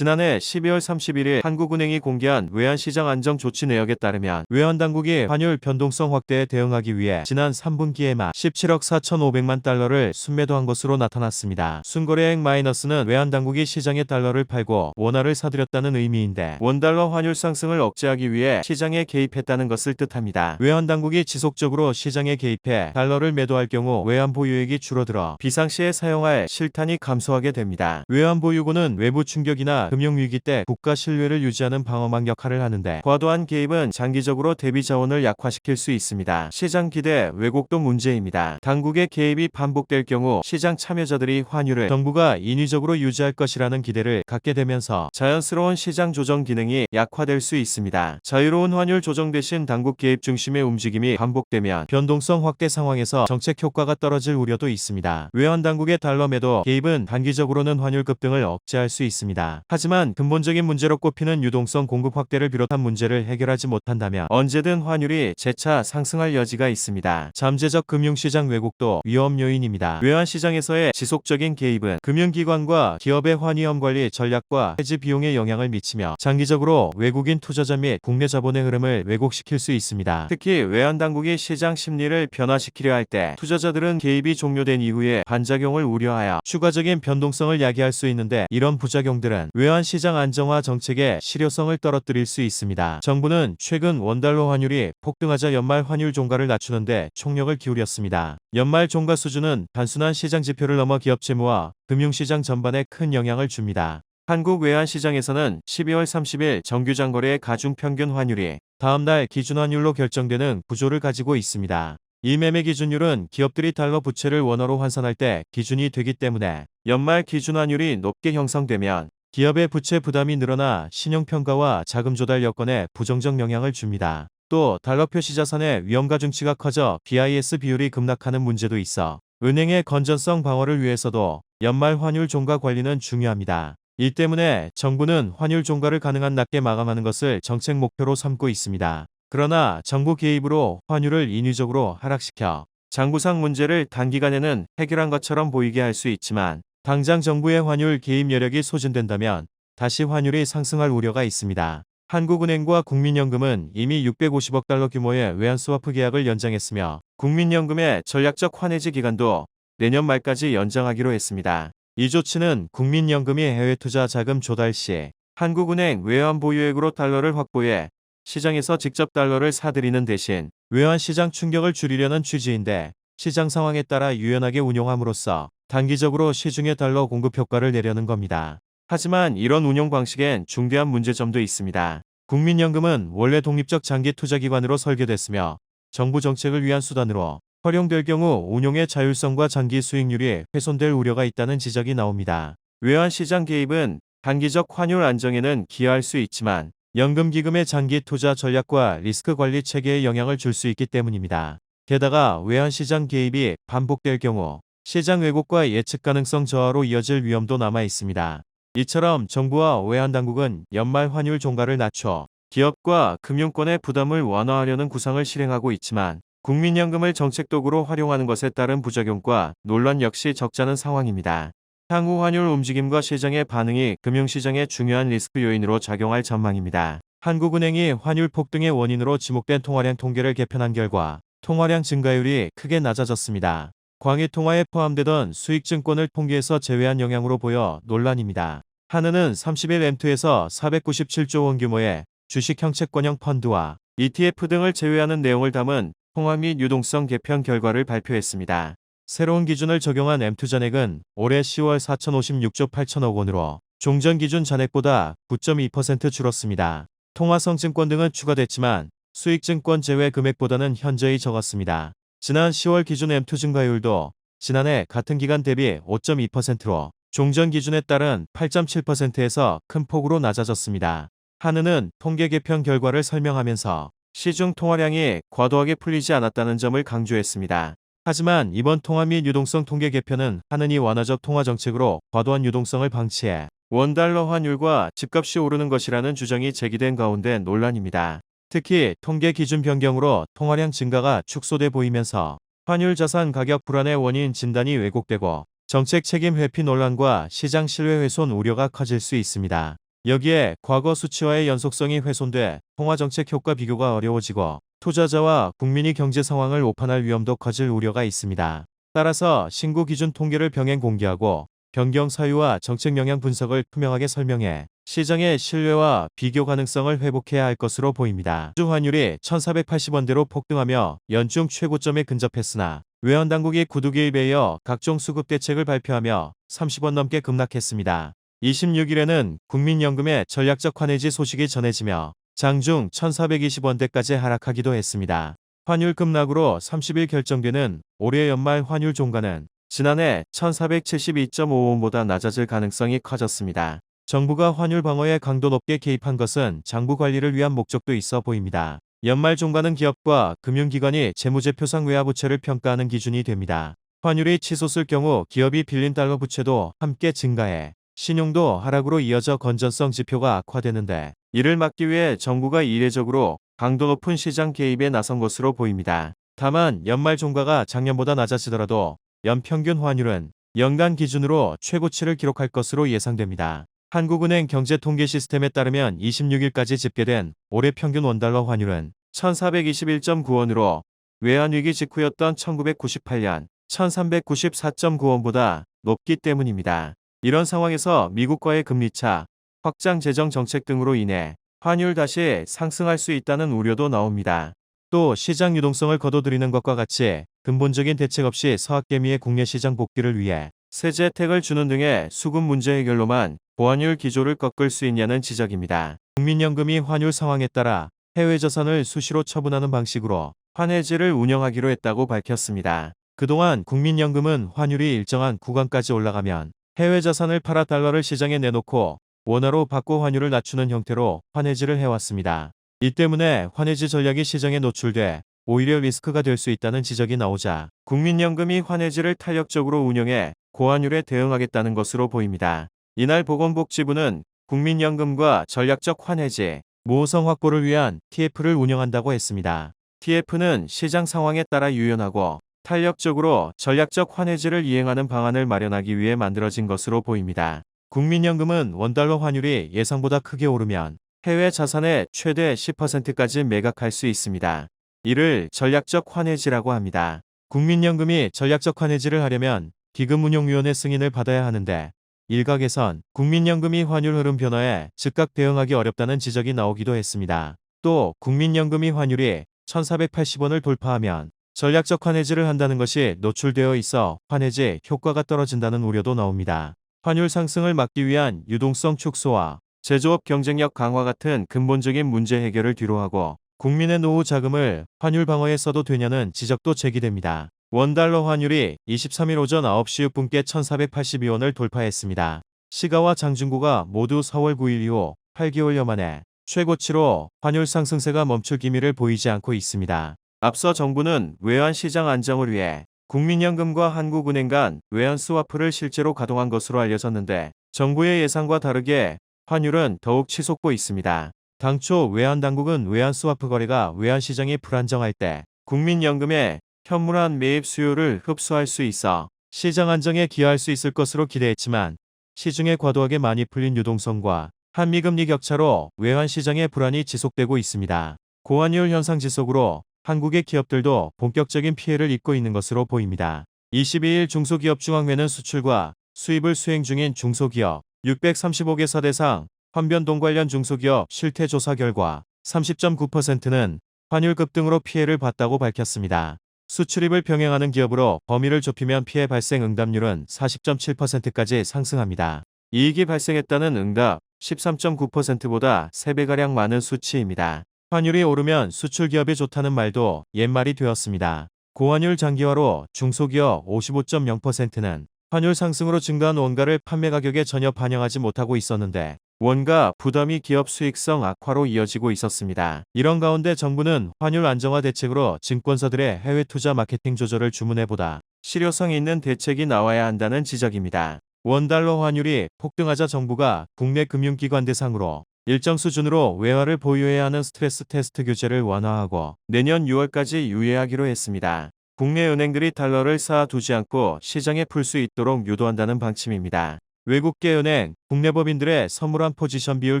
지난해 12월 31일 한국은행이 공개한 외환시장 안정 조치 내역에 따르면 외환당국이 환율 변동성 확대에 대응하기 위해 지난 3분기에만 17억 4,500만 달러를 순매도한 것으로 나타났습니다. 순거래액 마이너스는 외환당국이 시장에 달러를 팔고 원화를 사들였다는 의미인데 원달러 환율 상승을 억제하기 위해 시장에 개입했다는 것을 뜻합니다. 외환당국이 지속적으로 시장에 개입해 달러를 매도할 경우 외환보유액이 줄어들어 비상시에 사용할 실탄이 감소하게 됩니다. 외환보유고는 외부 충격이나 금융위기 때 국가 신뢰를 유지하는 방어막 역할을 하는데 과도한 개입은 장기적으로 대비 자원을 약화시킬 수 있습니다. 시장 기대 왜곡도 문제입니다. 당국의 개입이 반복될 경우 시장 참여자들이 환율을 정부가 인위적으로 유지할 것이라는 기대를 갖게 되면서 자연스러운 시장 조정 기능이 약화될 수 있습니다. 자유로운 환율 조정 대신 당국 개입 중심의 움직임이 반복되면 변동성 확대 상황에서 정책 효과가 떨어질 우려도 있습니다. 외환당국의 달러 매도 개입은 단기적으로는 환율 급등을 억제할 수 있습니다. 하지만 근본적인 문제로 꼽히는 유동성 공급 확대를 비롯한 문제를 해결하지 못한다면 언제든 환율이 재차 상승할 여지가 있습니다. 잠재적 금융시장 왜곡도 위험 요인입니다. 외환시장에서의 지속적인 개입은 금융기관과 기업의 환위험 관리 전략과 해지 비용에 영향을 미치며 장기적으로 외국인 투자자 및 국내 자본의 흐름을 왜곡시킬 수 있습니다. 특히 외환당국이 시장 심리를 변화시키려 할 때 투자자들은 개입이 종료된 이후에 반작용을 우려하여 추가적인 변동성을 야기할 수 있는데 이런 부작용들은 외환시장 안정화 정책의 실효성을 떨어뜨릴 수 있습니다. 정부는 최근 원달러 환율이 폭등하자 연말 환율 종가를 낮추는데 총력을 기울였습니다. 연말 종가 수준은 단순한 시장 지표를 넘어 기업 재무와 금융시장 전반에 큰 영향을 줍니다. 한국 외환시장에서는 12월 30일 정규장거래의 가중평균 환율이 다음날 기준환율로 결정되는 구조를 가지고 있습니다. 이 매매 기준율은 기업들이 달러 부채를 원화로 환산할 때 기준이 되기 때문에 연말 기준환율이 높게 형성되면 기업의 부채 부담이 늘어나 신용평가와 자금 조달 여건에 부정적 영향을 줍니다. 또 달러 표시 자산의 위험 가중치가 커져 BIS 비율이 급락하는 문제도 있어 은행의 건전성 방어를 위해서도 연말 환율 종가 관리는 중요합니다. 이 때문에 정부는 환율 종가를 가능한 낮게 마감하는 것을 정책 목표로 삼고 있습니다. 그러나 정부 개입으로 환율을 인위적으로 하락시켜 장부상 문제를 단기간에는 해결한 것처럼 보이게 할 수 있지만 당장 정부의 환율 개입 여력이 소진된다면 다시 환율이 상승할 우려가 있습니다. 한국은행과 국민연금은 이미 650억 달러 규모의 외환스와프 계약을 연장했으며 국민연금의 전략적 환해지 기간도 내년 말까지 연장하기로 했습니다. 이 조치는 국민연금이 해외 투자 자금 조달 시 한국은행 외환보유액으로 달러를 확보해 시장에서 직접 달러를 사들이는 대신 외환시장 충격을 줄이려는 취지인데 시장 상황에 따라 유연하게 운용함으로써 단기적으로 시중에 달러 공급 효과를 내려는 겁니다. 하지만 이런 운용 방식엔 중대한 문제점도 있습니다. 국민연금은 원래 독립적 장기 투자기관으로 설계됐으며 정부 정책을 위한 수단으로 활용될 경우 운용의 자율성과 장기 수익률이 훼손될 우려가 있다는 지적이 나옵니다. 외환시장 개입은 단기적 환율 안정에는 기여할 수 있지만 연금기금의 장기 투자 전략과 리스크 관리 체계에 영향을 줄 수 있기 때문입니다. 게다가 외환시장 개입이 반복될 경우 시장 왜곡과 예측 가능성 저하로 이어질 위험도 남아 있습니다. 이처럼 정부와 외환당국은 연말 환율 종가를 낮춰 기업과 금융권의 부담을 완화하려는 구상을 실행하고 있지만 국민연금을 정책도구로 활용하는 것에 따른 부작용과 논란 역시 적잖은 상황입니다. 향후 환율 움직임과 시장의 반응이 금융시장의 중요한 리스크 요인으로 작용할 전망입니다. 한국은행이 환율 폭등의 원인으로 지목된 통화량 통계를 개편한 결과 통화량 증가율이 크게 낮아졌습니다. 광의 통화에 포함되던 수익증권을 통계에서 제외한 영향으로 보여 논란입니다. 한은은 30일 M2에서 497조 원 규모의 주식 형채권형 펀드와 ETF 등을 제외하는 내용을 담은 통화 및 유동성 개편 결과를 발표했습니다. 새로운 기준을 적용한 M2 잔액은 올해 10월 4,056조 8천억 원으로 종전 기준 잔액보다 9.2% 줄었습니다. 통화성 증권 등은 추가됐지만 수익증권 제외 금액보다는 현저히 적었습니다. 지난 10월 기준 M2 증가율도 지난해 같은 기간 대비 5.2%로 종전 기준에 따른 8.7%에서 큰 폭으로 낮아졌습니다. 한은은 통계 개편 결과를 설명하면서 시중 통화량이 과도하게 풀리지 않았다는 점을 강조했습니다. 하지만 이번 통화 및 유동성 통계 개편은 한은이 완화적 통화 정책으로 과도한 유동성을 방치해 원달러 환율과 집값이 오르는 것이라는 주장이 제기된 가운데 논란입니다. 특히 통계 기준 변경으로 통화량 증가가 축소돼 보이면서 환율 자산 가격 불안의 원인 진단이 왜곡되고 정책 책임 회피 논란과 시장 신뢰 훼손 우려가 커질 수 있습니다. 여기에 과거 수치와의 연속성이 훼손돼 통화정책 효과 비교가 어려워지고 투자자와 국민이 경제 상황을 오판할 위험도 커질 우려가 있습니다. 따라서 신고 기준 통계를 병행 공개하고 변경 사유와 정책 영향 분석을 투명하게 설명해 시장의 신뢰와 비교 가능성을 회복해야 할 것으로 보입니다. 주 환율이 1480원대로 폭등하며 연중 최고점에 근접했으나 외환당국이 구두 개입에 이어 각종 수급 대책을 발표하며 30원 넘게 급락했습니다. 26일에는 국민연금의 전략적 환해지 소식이 전해지며 장중 1420원대까지 하락하기도 했습니다. 환율 급락으로 30일 결정되는 올해 연말 환율 종가는 지난해 1472.55원보다 낮아질 가능성이 커졌습니다. 정부가 환율 방어에 강도 높게 개입한 것은 장부 관리를 위한 목적도 있어 보입니다. 연말 종가는 기업과 금융기관이 재무제표상 외화부채를 평가하는 기준이 됩니다. 환율이 치솟을 경우 기업이 빌린 달러 부채도 함께 증가해 신용도 하락으로 이어져 건전성 지표가 악화되는데 이를 막기 위해 정부가 이례적으로 강도 높은 시장 개입에 나선 것으로 보입니다. 다만 연말 종가가 작년보다 낮아지더라도 연평균 환율은 연간 기준으로 최고치를 기록할 것으로 예상됩니다. 한국은행 경제통계 시스템에 따르면 26일까지 집계된 올해 평균 원달러 환율은 1421.9원으로 외환위기 직후였던 1998년 1394.9원보다 높기 때문입니다. 이런 상황에서 미국과의 금리차, 확장 재정 정책 등으로 인해 환율 다시 상승할 수 있다는 우려도 나옵니다. 또 시장 유동성을 거둬들이는 것과 같이 근본적인 대책 없이 서학개미의 국내 시장 복귀를 위해 세제 혜택을 주는 등의 수급 문제 해결로만 보환율 기조를 꺾을 수 있냐는 지적입니다. 국민연금이 환율 상황에 따라 해외 자산을 수시로 처분하는 방식으로 환해지를 운영하기로 했다고 밝혔습니다. 그동안 국민연금은 환율이 일정한 구간까지 올라가면 해외 자산을 팔아 달러를 시장에 내놓고 원화로 바꿔 환율을 낮추는 형태로 환해지를 해왔습니다. 이 때문에 환해지 전략이 시장에 노출돼 오히려 리스크가 될 수 있다는 지적이 나오자 국민연금이 환해지를 탄력적으로 운영해 고환율에 대응하겠다는 것으로 보입니다. 이날 보건복지부는 국민연금과 전략적 환해지, 모호성 확보를 위한 TF를 운영한다고 했습니다. TF는 시장 상황에 따라 유연하고 탄력적으로 전략적 환해지를 이행하는 방안을 마련하기 위해 만들어진 것으로 보입니다. 국민연금은 원달러 환율이 예상보다 크게 오르면 해외 자산의 최대 10%까지 매각할 수 있습니다. 이를 전략적 환해지라고 합니다. 국민연금이 전략적 환해지를 하려면 기금운용위원회 승인을 받아야 하는데 일각에선 국민연금이 환율 흐름 변화에 즉각 대응하기 어렵다는 지적이 나오기도 했습니다. 또 국민연금이 환율이 1480원을 돌파하면 전략적 환해지를 한다는 것이 노출되어 있어 환해지 효과가 떨어진다는 우려도 나옵니다. 환율 상승을 막기 위한 유동성 축소와 제조업 경쟁력 강화 같은 근본적인 문제 해결을 뒤로하고 국민의 노후 자금을 환율 방어에 써도 되냐는 지적도 제기됩니다. 원달러 환율이 23일 오전 9시 6분께 1482원을 돌파했습니다. 시가와 장중고가 모두 4월 9일 이후 8개월여 만에 최고치로 환율 상승세가 멈출 기미를 보이지 않고 있습니다. 앞서 정부는 외환시장 안정을 위해 국민연금과 한국은행 간 외환 스와프를 실제로 가동한 것으로 알려졌는데 정부의 예상과 다르게 환율은 더욱 치솟고 있습니다. 당초 외환당국은 외환 스와프 거래가 외환시장이 불안정할 때 국민연금의 현물환 매입 수요를 흡수할 수 있어 시장 안정에 기여할 수 있을 것으로 기대했지만 시중에 과도하게 많이 풀린 유동성과 한미금리 격차로 외환시장의 불안이 지속되고 있습니다. 고환율 현상 지속으로 한국의 기업들도 본격적인 피해를 입고 있는 것으로 보입니다. 22일 중소기업중앙회는 수출과 수입을 수행 중인 중소기업 635개사 대상 환변동 관련 중소기업 실태조사 결과 30.9%는 환율 급등으로 피해를 봤다고 밝혔습니다. 수출입을 병행하는 기업으로 범위를 좁히면 피해 발생 응답률은 40.7%까지 상승합니다. 이익이 발생했다는 응답 13.9%보다 3배가량 많은 수치입니다. 환율이 오르면 수출기업이 좋다는 말도 옛말이 되었습니다. 고환율 장기화로 중소기업 55.0%는 환율 상승으로 증가한 원가를 판매 가격에 전혀 반영하지 못하고 있었는데 원가 부담이 기업 수익성 악화로 이어지고 있었습니다. 이런 가운데 정부는 환율 안정화 대책으로 증권사들의 해외 투자 마케팅 조절을 주문해보다 실효성 있는 대책이 나와야 한다는 지적입니다. 원달러 환율이 폭등하자 정부가 국내 금융기관 대상으로 일정 수준으로 외화를 보유해야 하는 스트레스 테스트 규제를 완화하고 내년 6월까지 유예하기로 했습니다. 국내 은행들이 달러를 쌓아두지 않고 시장에 풀 수 있도록 유도한다는 방침입니다. 외국계 은행, 국내 법인들의 선물환 포지션 비율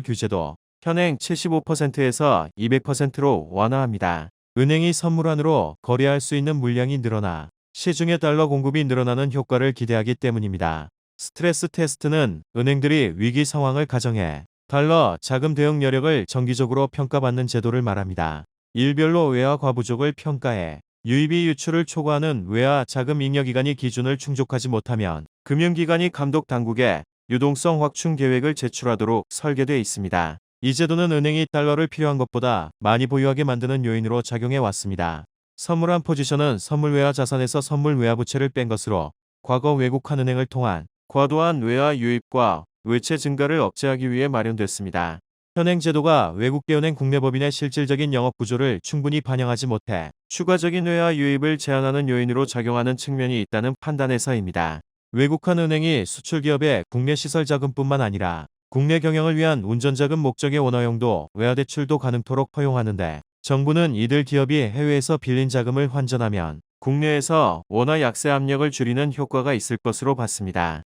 규제도 현행 75%에서 200%로 완화합니다. 은행이 선물환으로 거래할 수 있는 물량이 늘어나 시중의 달러 공급이 늘어나는 효과를 기대하기 때문입니다. 스트레스 테스트는 은행들이 위기 상황을 가정해 달러 자금 대응 여력을 정기적으로 평가받는 제도를 말합니다. 일별로 외화 과부족을 평가해 유입이 유출을 초과하는 외화 자금 잉여 기간이 기준을 충족하지 못하면 금융기관이 감독 당국에 유동성 확충 계획을 제출하도록 설계되어 있습니다. 이 제도는 은행이 달러를 필요한 것보다 많이 보유하게 만드는 요인으로 작용해 왔습니다. 선물환 포지션은 선물 외화 자산에서 선물 외화 부채를 뺀 것으로 과거 외국한 은행을 통한 과도한 외화 유입과 외채 증가를 억제하기 위해 마련됐습니다. 현행 제도가 외국계 은행 국내 법인의 실질적인 영업 구조를 충분히 반영하지 못해 추가적인 외화 유입을 제한하는 요인으로 작용하는 측면이 있다는 판단에서입니다. 외국한 은행이 수출 기업의 국내 시설 자금뿐만 아니라 국내 경영을 위한 운전자금 목적의 원화용도 외화 대출도 가능토록 허용하는데 정부는 이들 기업이 해외에서 빌린 자금을 환전하면 국내에서 원화 약세 압력을 줄이는 효과가 있을 것으로 봤습니다.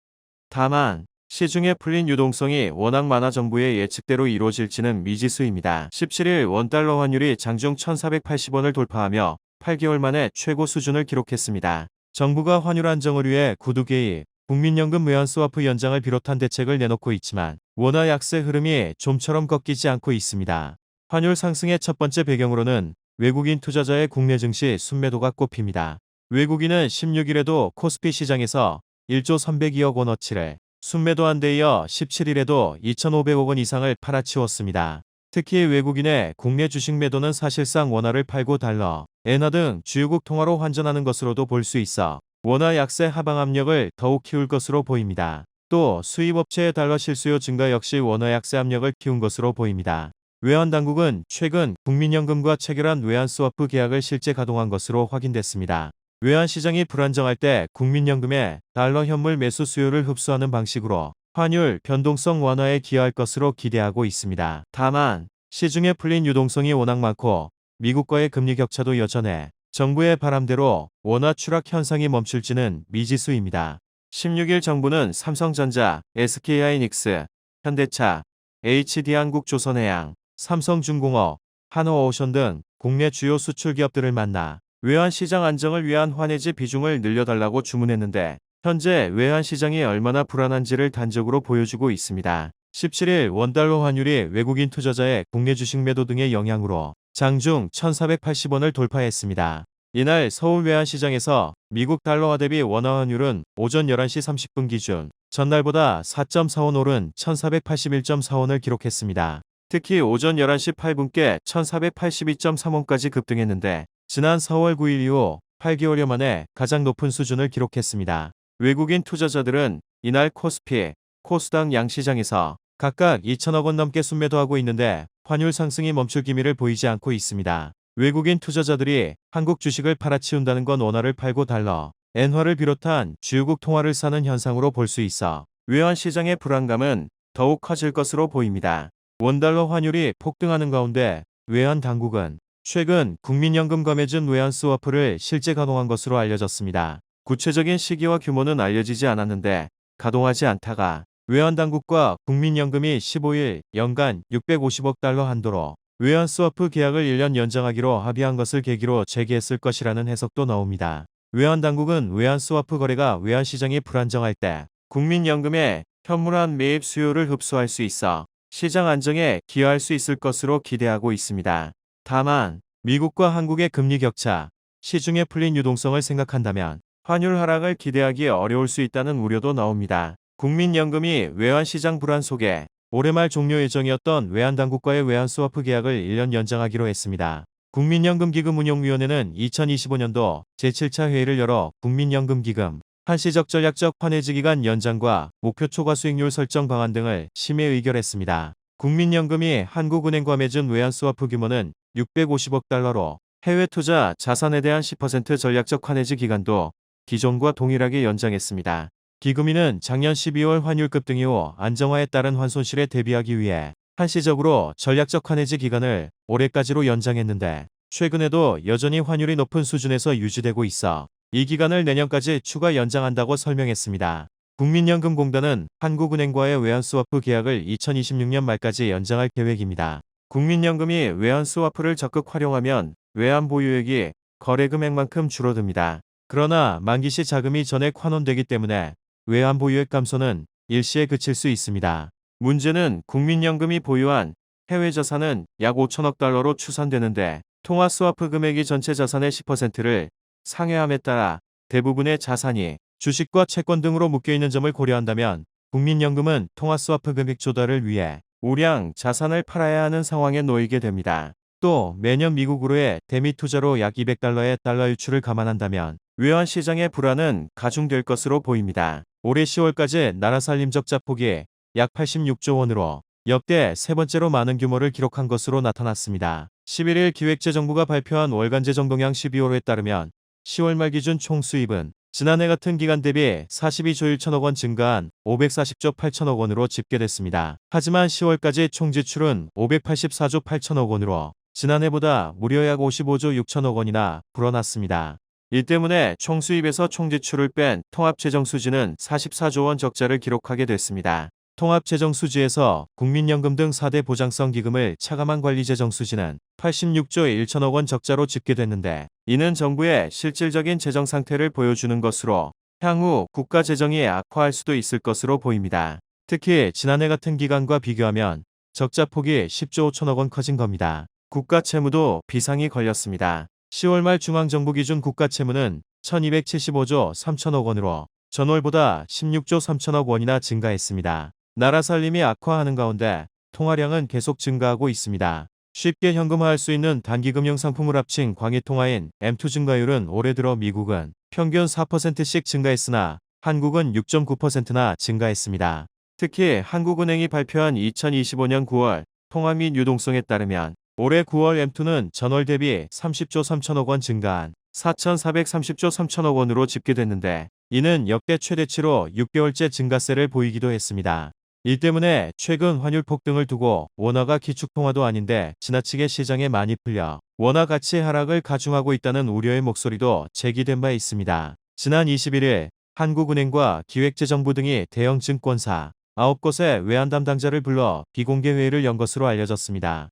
다만 시중에 풀린 유동성이 워낙 많아 정부의 예측대로 이루어질지는 미지수입니다. 17일 원달러 환율이 장중 1,480원을 돌파하며 8개월 만에 최고 수준을 기록했습니다. 정부가 환율 안정을 위해 구두 개입, 국민연금 외환스와프 연장을 비롯한 대책을 내놓고 있지만 원화 약세 흐름이 좀처럼 꺾이지 않고 있습니다. 환율 상승의 첫 번째 배경으로는 외국인 투자자의 국내 증시 순매도가 꼽힙니다. 외국인은 16일에도 코스피 시장에서 1조 302억 원어치를 순매도한 데 이어 17일에도 2,500억 원 이상을 팔아치웠습니다. 특히 외국인의 국내 주식 매도는 사실상 원화를 팔고 달러, 엔화 등 주요국 통화로 환전하는 것으로도 볼 수 있어 원화 약세 하방 압력을 더욱 키울 것으로 보입니다. 또 수입업체의 달러 실수요 증가 역시 원화 약세 압력을 키운 것으로 보입니다. 외환당국은 최근 국민연금과 체결한 외환스와프 계약을 실제 가동한 것으로 확인됐습니다. 외환시장이 불안정할 때 국민연금의 달러 현물 매수 수요를 흡수하는 방식으로 환율 변동성 완화에 기여할 것으로 기대하고 있습니다. 다만 시중에 풀린 유동성이 워낙 많고 미국과의 금리 격차도 여전해 정부의 바람대로 원화 추락 현상이 멈출지는 미지수입니다. 16일 정부는 삼성전자, SK하이닉스, 현대차, HD한국조선해양, 삼성중공업, 한화오션 등 국내 주요 수출 기업들을 만나 외환시장 안정을 위한 환해지 비중을 늘려달라고 주문했는데 현재 외환시장이 얼마나 불안한지를 단적으로 보여주고 있습니다. 17일 원달러 환율이 외국인 투자자의 국내 주식 매도 등의 영향으로 장중 1,480원을 돌파했습니다. 이날 서울 외환시장에서 미국 달러화 대비 원화 환율은 오전 11시 30분 기준 전날보다 4.4원 오른 1,481.4원을 기록했습니다. 특히 오전 11시 8분께 1,482.3원까지 급등했는데 지난 4월 9일 이후 8개월여 만에 가장 높은 수준을 기록했습니다. 외국인 투자자들은 이날 코스피, 코스닥 양시장에서 각각 2천억 원 넘게 순매도하고 있는데 환율 상승이 멈출 기미를 보이지 않고 있습니다. 외국인 투자자들이 한국 주식을 팔아치운다는 건 원화를 팔고 달러, 엔화를 비롯한 주요국 통화를 사는 현상으로 볼 수 있어 외환시장의 불안감은 더욱 커질 것으로 보입니다. 원달러 환율이 폭등하는 가운데 외환당국은 최근 국민연금 검해준 외환스와프를 실제 가동한 것으로 알려졌습니다. 구체적인 시기와 규모는 알려지지 않았는데 가동하지 않다가 외환당국과 국민연금이 15일 연간 650억 달러 한도로 외환스와프 계약을 1년 연장하기로 합의한 것을 계기로 재개했을 것이라는 해석도 나옵니다. 외환당국은 외환스와프 거래가 외환시장이 불안정할 때 국민연금의 현물환 매입 수요를 흡수할 수 있어 시장 안정에 기여할 수 있을 것으로 기대하고 있습니다. 다만 미국과 한국의 금리 격차, 시중에 풀린 유동성을 생각한다면 환율 하락을 기대하기 어려울 수 있다는 우려도 나옵니다. 국민연금이 외환시장 불안 속에 올해 말 종료 예정이었던 외환당국과의 외환스와프 계약을 1년 연장하기로 했습니다. 국민연금기금운용위원회는 2025년도 제7차 회의를 열어 국민연금기금 한시적 전략적 환해지 기간 연장과 목표 초과 수익률 설정 방안 등을 심의 의결했습니다. 국민연금이 한국은행과 맺은 외환스와프 규모는 650억 달러로 해외 투자 자산에 대한 10% 전략적 환해지 기간도 기존과 동일하게 연장했습니다. 기금위는 작년 12월 환율 급등 이후 안정화에 따른 환손실에 대비하기 위해 한시적으로 전략적 환해지 기간을 올해까지로 연장했는데 최근에도 여전히 환율이 높은 수준에서 유지되고 있어 이 기간을 내년까지 추가 연장한다고 설명했습니다. 국민연금공단은 한국은행과의 외환스와프 계약을 2026년 말까지 연장할 계획입니다. 국민연금이 외환스와프를 적극 활용하면 외환 보유액이 거래 금액만큼 줄어듭니다. 그러나 만기시 자금이 전액 환원되기 때문에 외환 보유액 감소는 일시에 그칠 수 있습니다. 문제는 국민연금이 보유한 해외 자산은 약 5천억 달러로 추산되는데 통화 스와프 금액이 전체 자산의 10%를 상회함에 따라 대부분의 자산이 주식과 채권 등으로 묶여있는 점을 고려한다면 국민연금은 통화 스와프 금액 조달을 위해 우량 자산을 팔아야 하는 상황에 놓이게 됩니다. 또 매년 미국으로의 대미 투자로 약 200달러의 달러 유출을 감안한다면 외환 시장의 불안은 가중될 것으로 보입니다. 올해 10월까지 나라 살림 적자 폭이 약 86조 원으로 역대 세 번째로 많은 규모를 기록한 것으로 나타났습니다. 11일 기획재정부가 발표한 월간 재정 동향 12월호에 따르면 10월 말 기준 총 수입은 지난해 같은 기간 대비 42조 1천억 원 증가한 540조 8천억 원으로 집계됐습니다. 하지만 10월까지 총 지출은 584조 8천억 원으로 지난해보다 무려 약 55조 6천억 원이나 불어났습니다. 이 때문에 총 수입에서 총 지출을 뺀 통합재정 수지는 44조 원 적자를 기록하게 됐습니다. 통합재정 수지에서 국민연금 등 4대 보장성 기금을 차감한 관리재정 수지는 86조 1천억 원 적자로 집계됐는데 이는 정부의 실질적인 재정 상태를 보여주는 것으로 향후 국가 재정이 악화할 수도 있을 것으로 보입니다. 특히 지난해 같은 기간과 비교하면 적자 폭이 10조 5천억 원 커진 겁니다. 국가 채무도 비상이 걸렸습니다. 10월 말 중앙정부 기준 국가 채무는 1275조 3천억 원으로 전월보다 16조 3천억 원이나 증가했습니다. 나라 살림이 악화하는 가운데 통화량은 계속 증가하고 있습니다. 쉽게 현금화할 수 있는 단기금융 상품을 합친 광의통화인 M2 증가율은 올해 들어 미국은 평균 4%씩 증가했으나 한국은 6.9%나 증가했습니다. 특히 한국은행이 발표한 2025년 9월 통화 및 유동성에 따르면 올해 9월 M2는 전월 대비 30조 3천억 원 증가한 4,430조 3천억 원으로 집계됐는데 이는 역대 최대치로 6개월째 증가세를 보이기도 했습니다. 이 때문에 최근 환율 폭등을 두고 원화가 기축통화도 아닌데 지나치게 시장에 많이 풀려 원화 가치 하락을 가중하고 있다는 우려의 목소리도 제기된 바 있습니다. 지난 21일 한국은행과 기획재정부 등이 대형 증권사 9곳의 외환 담당자를 불러 비공개 회의를 연 것으로 알려졌습니다.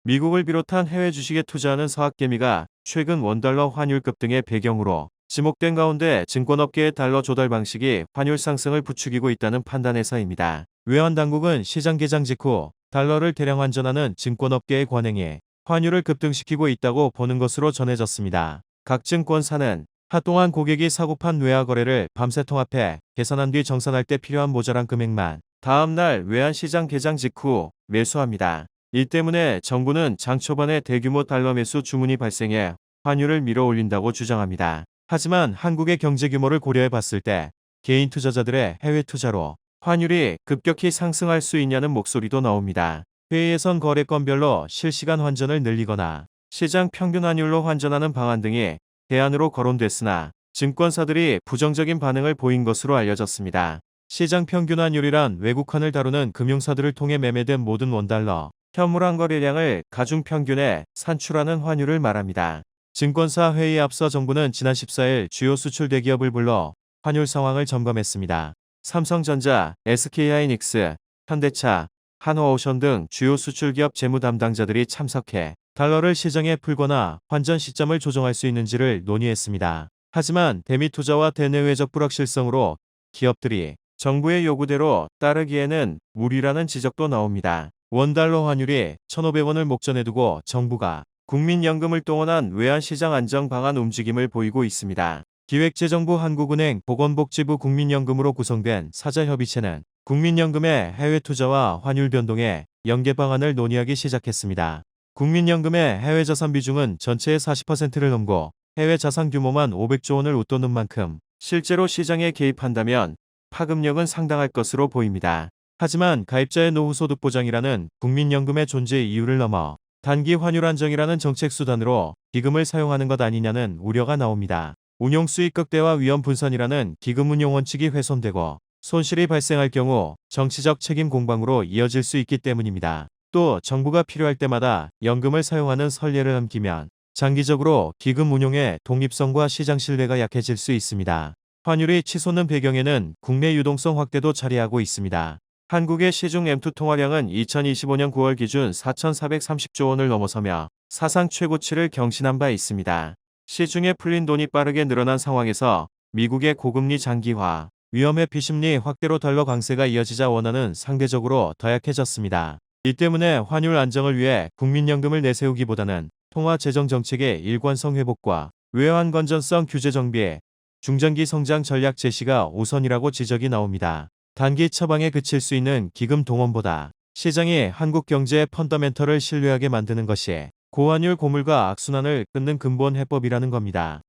미국을 비롯한 해외 주식에 투자하는 서학개미가 최근 원달러 환율 급등의 배경으로 지목된 가운데 증권업계의 달러 조달 방식이 환율 상승을 부추기고 있다는 판단에서입니다. 외환당국은 시장 개장 직후 달러를 대량 환전하는 증권업계의 관행이 환율을 급등시키고 있다고 보는 것으로 전해졌습니다. 각 증권사는 한동안 고객이 사고판 외화 거래를 밤새 통합해 계산한 뒤 정산할 때 필요한 모자란 금액만 다음날 외환시장 개장 직후 매수합니다. 이 때문에 정부는 장 초반에 대규모 달러 매수 주문이 발생해 환율을 밀어 올린다고 주장합니다. 하지만 한국의 경제 규모를 고려해 봤을 때 개인 투자자들의 해외 투자로 환율이 급격히 상승할 수 있냐는 목소리도 나옵니다. 회의에선 거래건별로 실시간 환전을 늘리거나 시장 평균 환율로 환전하는 방안 등이 대안으로 거론됐으나 증권사들이 부정적인 반응을 보인 것으로 알려졌습니다. 시장 평균 환율이란 외국환을 다루는 금융사들을 통해 매매된 모든 원달러, 현물환 거래량을 가중평균에 산출하는 환율을 말합니다. 증권사 회의에 앞서 정부는 지난 14일 주요 수출 대기업을 불러 환율 상황을 점검했습니다. 삼성전자, SK하이닉스, 현대차, 한화오션 등 주요 수출기업 재무 담당자들이 참석해 달러를 시장에 풀거나 환전 시점을 조정할 수 있는지를 논의했습니다. 하지만 대미 투자와 대내외적 불확실성으로 기업들이 정부의 요구대로 따르기에는 무리라는 지적도 나옵니다. 원달러 환율이 1,500원을 목전에 두고 정부가 국민연금을 동원한 외환시장 안정 방안 움직임을 보이고 있습니다. 기획재정부 한국은행 보건복지부 국민연금으로 구성된 사자협의체는 국민연금의 해외 투자와 환율 변동에 연계 방안을 논의하기 시작했습니다. 국민연금의 해외 자산 비중은 전체의 40%를 넘고 해외 자산 규모만 500조 원을 웃도는 만큼 실제로 시장에 개입한다면 파급력은 상당할 것으로 보입니다. 하지만 가입자의 노후 소득 보장이라는 국민연금의 존재 이유를 넘어 단기 환율 안정이라는 정책 수단으로 기금을 사용하는 것 아니냐는 우려가 나옵니다. 운용 수익 극대화 위험 분산이라는 기금 운용 원칙이 훼손되고 손실이 발생할 경우 정치적 책임 공방으로 이어질 수 있기 때문입니다. 또 정부가 필요할 때마다 연금을 사용하는 선례를 남기면 장기적으로 기금 운용의 독립성과 시장 신뢰가 약해질 수 있습니다. 환율이 치솟는 배경에는 국내 유동성 확대도 자리하고 있습니다. 한국의 시중 M2 통화량은 2025년 9월 기준 4,430조 원을 넘어서며 사상 최고치를 경신한 바 있습니다. 시중에 풀린 돈이 빠르게 늘어난 상황에서 미국의 고금리 장기화, 위험의 비심리 확대로 달러 강세가 이어지자 원화는 상대적으로 더 약해졌습니다. 이 때문에 환율 안정을 위해 국민연금을 내세우기보다는 통화 재정 정책의 일관성 회복과 외환 건전성 규제 정비, 중장기 성장 전략 제시가 우선이라고 지적이 나옵니다. 단기 처방에 그칠 수 있는 기금 동원보다 시장이 한국 경제의 펀더멘털을 신뢰하게 만드는 것이 고환율 고물가 악순환을 끊는 근본 해법이라는 겁니다.